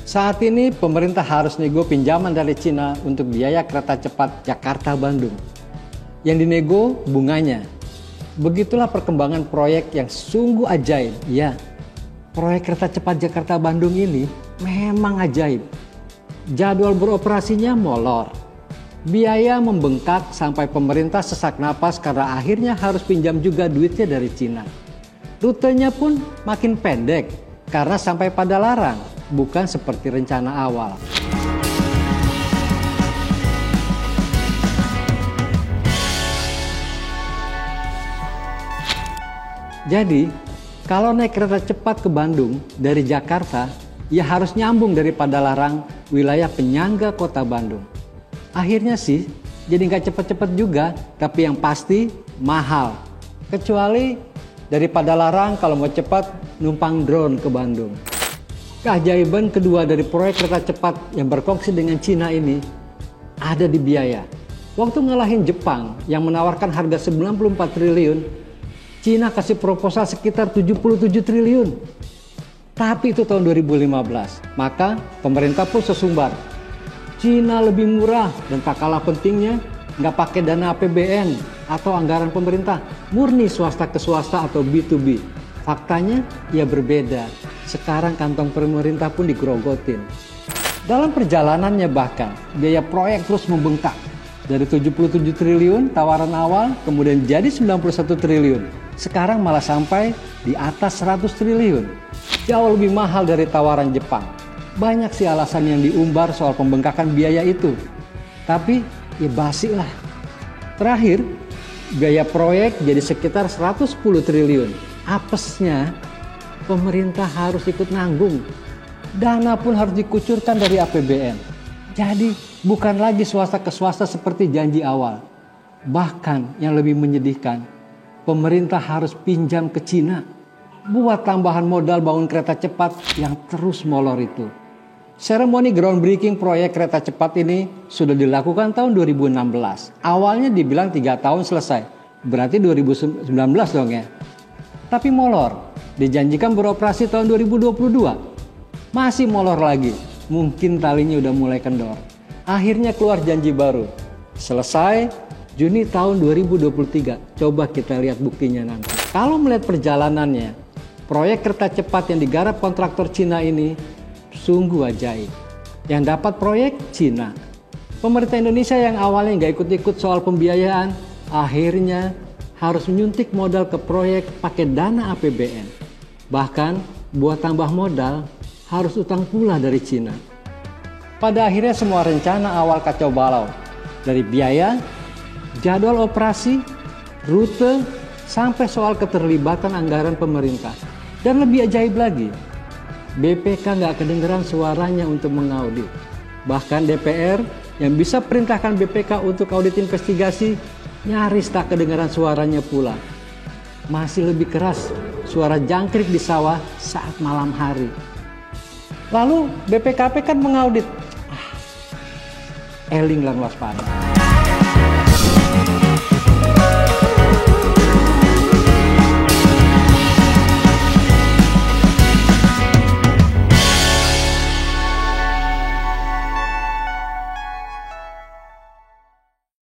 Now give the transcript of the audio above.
Saat ini pemerintah harus nego pinjaman dari Cina untuk biaya kereta cepat Jakarta-Bandung. Yang dinego bunganya. Begitulah perkembangan proyek yang sungguh ajaib. Ya, proyek kereta cepat Jakarta-Bandung ini memang ajaib. Jadwal beroperasinya molor. Biaya membengkak sampai pemerintah sesak napas karena akhirnya harus pinjam juga duitnya dari Cina. Rutenya pun makin pendek karena sampai Padalarang, bukan seperti rencana awal. Jadi, kalau naik kereta cepat ke Bandung dari Jakarta, ya harus nyambung dari Padalarang, wilayah penyangga kota Bandung. Akhirnya sih, jadi nggak cepet-cepet juga, tapi yang pasti mahal. Kecuali dari Padalarang kalau mau cepat numpang drone ke Bandung. Keajaiban kedua dari proyek kereta cepat yang berkongsi dengan Cina ini ada di biaya. Waktu ngalahin Jepang yang menawarkan harga 94 triliun, Cina kasih proposal sekitar 77 triliun. Tapi itu tahun 2015, maka pemerintah pun sesumbar. Cina lebih murah dan tak kalah pentingnya nggak pakai dana APBN atau anggaran pemerintah, murni swasta ke swasta atau B2B. Faktanya ya berbeda. Sekarang kantong pemerintah pun digerogotin. Dalam perjalanannya bahkan biaya proyek terus membengkak. Dari 77 triliun tawaran awal kemudian jadi 91 triliun. Sekarang malah sampai di atas 100 triliun. Jauh lebih mahal dari tawaran Jepang. Banyak sih alasan yang diumbar soal pembengkakan biaya itu. Tapi ya basi lah. Terakhir, biaya proyek jadi sekitar 110 triliun. Apesnya, pemerintah harus ikut nanggung. Dana pun harus dikucurkan dari APBN. Jadi bukan lagi swasta ke swasta seperti janji awal. Bahkan yang lebih menyedihkan, pemerintah harus pinjam ke Cina buat tambahan modal bangun kereta cepat yang terus molor itu. Seremoni groundbreaking proyek kereta cepat ini sudah dilakukan tahun 2016. Awalnya dibilang 3 tahun selesai. Berarti 2019 dong ya. Tapi molor. Dijanjikan beroperasi tahun 2022. Masih molor lagi. Mungkin talinya udah mulai kendor. Akhirnya keluar janji baru. Selesai Juni tahun 2023. Coba kita lihat buktinya nanti. Kalau melihat perjalanannya, proyek kereta cepat yang digarap kontraktor Cina ini sungguh ajaib. Yang dapat proyek Cina. Pemerintah Indonesia yang awalnya nggak ikut-ikut soal pembiayaan, akhirnya harus menyuntik modal ke proyek pakai dana APBN. Bahkan buat tambah modal harus utang pula dari Cina. Pada akhirnya semua rencana awal kacau balau. Dari biaya, jadwal operasi, rute, sampai soal keterlibatan anggaran pemerintah. Dan lebih ajaib lagi, BPK nggak kedengeran suaranya untuk mengaudit. Bahkan DPR yang bisa perintahkan BPK untuk audit investigasi nyaris tak kedengeran suaranya pula. Masih lebih keras suara jangkrik di sawah saat malam hari. Lalu BPKP kan mengaudit. Eling lan waspada.